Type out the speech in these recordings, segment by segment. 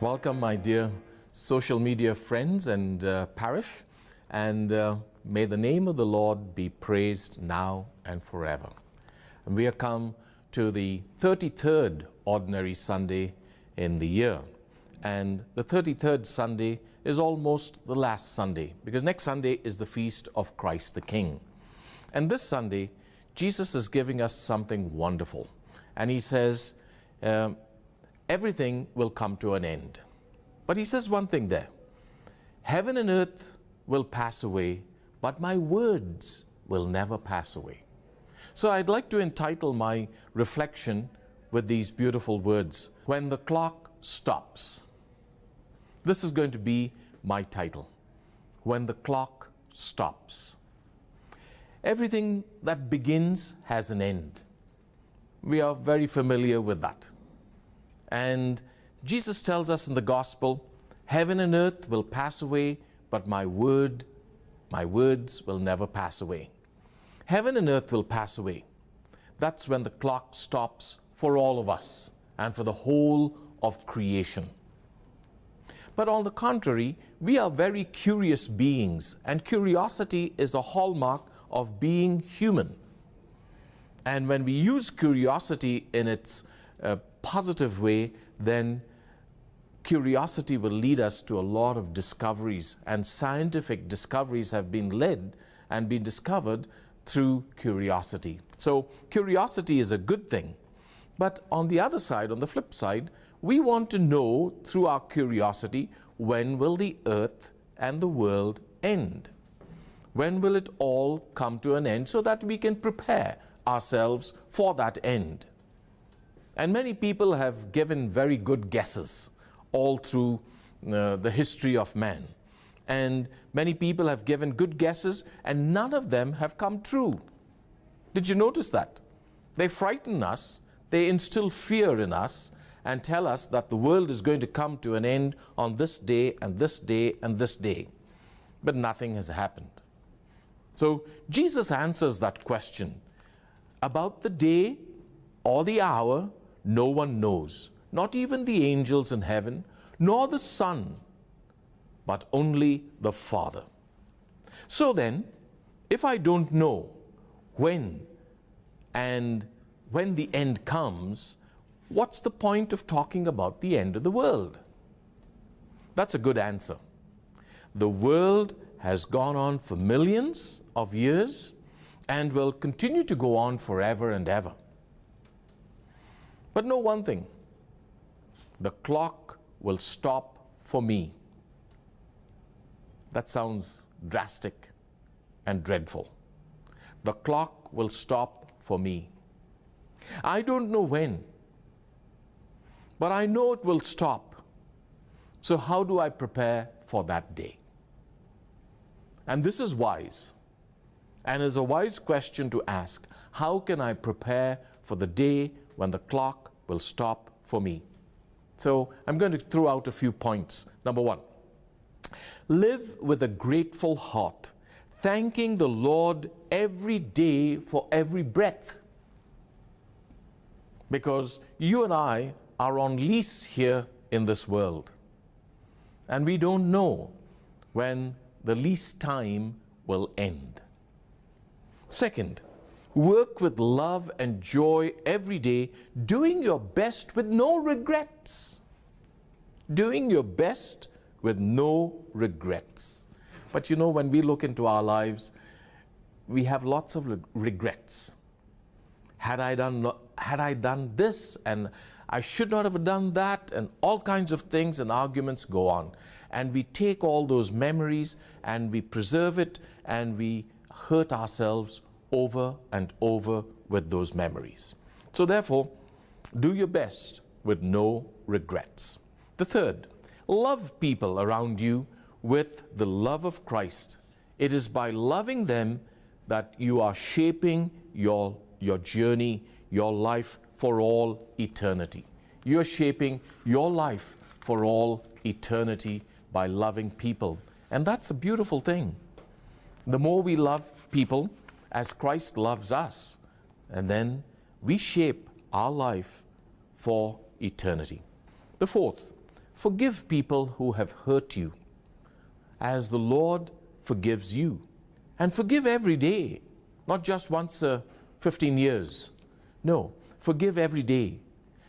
Welcome, my dear social media friends and parish, and may the name of the Lord be praised now and forever. And we have come to the 33rd Ordinary Sunday in the year, and the 33rd Sunday is almost the last Sunday, because next Sunday is the feast of Christ the King. And this Sunday, Jesus is giving us something wonderful, and he says, everything will come to an end. But he says one thing there, heaven and earth will pass away, but my words will never pass away. So I'd like to entitle my reflection with these beautiful words, when the clock stops. This is going to be my title, when the clock stops. Everything that begins has an end. We are very familiar with that. And Jesus tells us in the gospel, heaven and earth will pass away, but my words will never pass away. Heaven and earth will pass away. That's when the clock stops for all of us and for the whole of creation. But on the contrary, we are very curious beings, and curiosity is a hallmark of being human. And when we use curiosity in its positive way, then curiosity will lead us to a lot of discoveries, and scientific discoveries have been led and been discovered through curiosity. So curiosity is a good thing. But on the other side, on the flip side, we want to know through our curiosity, when will the earth and the world end? When will it all come to an end so that we can prepare ourselves for that end? And many people have given very good guesses all through the history of man. And many people have given good guesses, and none of them have come true. Did you notice that? They frighten us, they instill fear in us, and tell us that the world is going to come to an end on this day and this day and this day. But nothing has happened. So Jesus answers that question. About the day or the hour, no one knows, not even the angels in heaven, nor the Son, but only the Father. So then, if I don't know when the end comes, what's the point of talking about the end of the world? That's a good answer. The world has gone on for millions of years and will continue to go on forever and ever. But know one thing, the clock will stop for me. That sounds drastic and dreadful. The clock will stop for me. I don't know when, but I know it will stop. So how do I prepare for that day? And this is wise, and is a wise question to ask. How can I prepare for the day when the clock will stop for me? So I'm going to throw out a few points. Number one, live with a grateful heart, thanking the Lord every day for every breath. Because you and I are on lease here in this world, and we don't know when the lease time will end. Second, work with love and joy every day, doing your best with no regrets. Doing your best with no regrets. But you know, when we look into our lives, we have lots of regrets. Had I done this, and I should not have done that, and all kinds of things and arguments go on. And we take all those memories and we preserve it, and we hurt ourselves over and over with those memories. So therefore, do your best with no regrets. The third, love people around you with the love of Christ. It is by loving them that you are shaping your journey, your life for all eternity. You are shaping your life for all eternity by loving people. And that's a beautiful thing. The more we love people as Christ loves us, and then we shape our life for eternity. The fourth, Forgive people who have hurt you, as the Lord forgives you. And forgive every day, not just once 15 years. No, forgive every day.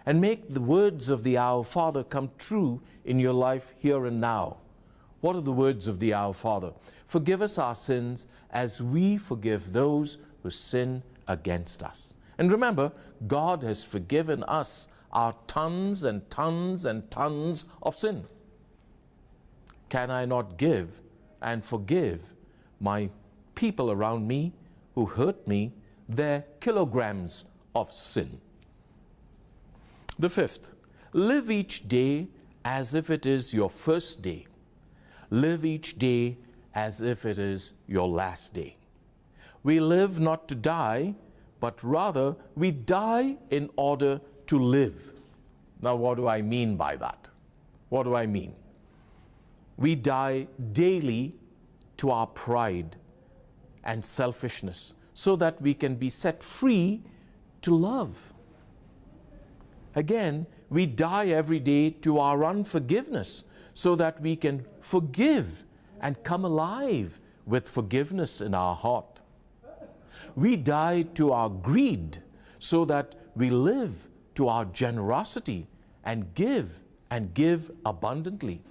And make the words of the Our Father come true in your life here and now. What are the words of the Our Father? Forgive us our sins as we forgive those who sin against us. And remember, God has forgiven us our tons and tons and tons of sin. Can I not give and forgive my people around me who hurt me their kilograms of sin? The fifth, live each day as if it is your first day. Live each day as if it is your last day. We live not to die, but rather we die in order to live. Now, what do I mean by that? What do I mean? We die daily to our pride and selfishness so that we can be set free to love. Again, we die every day to our unforgiveness so that we can forgive and come alive with forgiveness in our heart. We die to our greed so that we live to our generosity and give abundantly.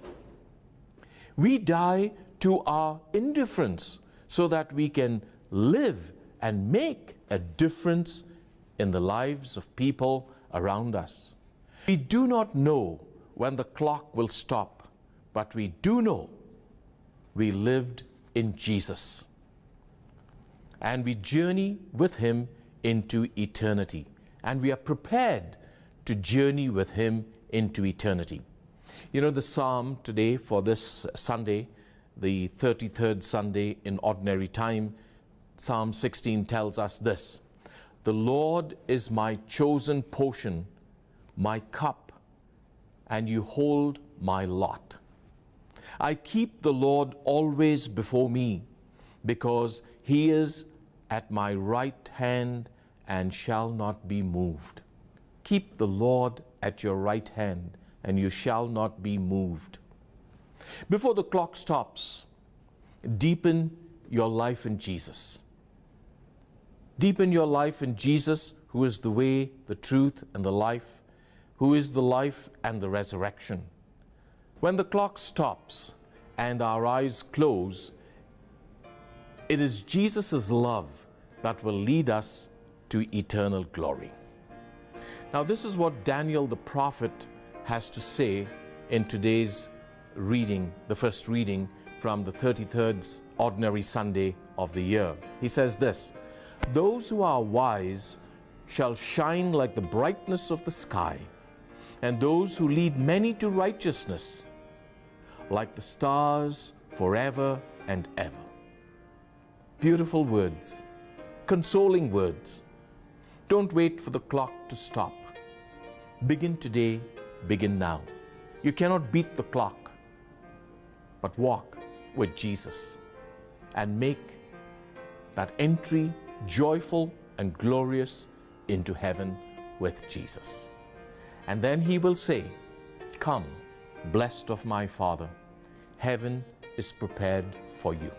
We die to our indifference so that we can live and make a difference in the lives of people around us. We do not know when the clock will stop, but we do know we lived in Jesus. And we journey with Him into eternity. And we are prepared to journey with Him into eternity. You know, the psalm today for this Sunday, the 33rd Sunday in Ordinary Time, Psalm 16 tells us this: "The Lord is my chosen portion, my cup, and you hold my lot. I keep the Lord always before me, because He is at my right hand and shall not be moved." Keep the Lord at your right hand, and you shall not be moved. Before the clock stops, deepen your life in Jesus. Deepen your life in Jesus, who is the way, the truth, and the life, who is the life and the resurrection. When the clock stops and our eyes close, it is Jesus' love that will lead us to eternal glory. Now, this is what Daniel the prophet has to say in today's reading, the first reading from the 33rd Ordinary Sunday of the year. He says this: "Those who are wise shall shine like the brightness of the sky, and those who lead many to righteousness like the stars forever and ever." Beautiful words, consoling words. Don't wait for the clock to stop. Begin today, begin now. You cannot beat the clock, but walk with Jesus and make that entry joyful and glorious into heaven with Jesus. And then He will say, "Come, blessed of my Father, heaven is prepared for you."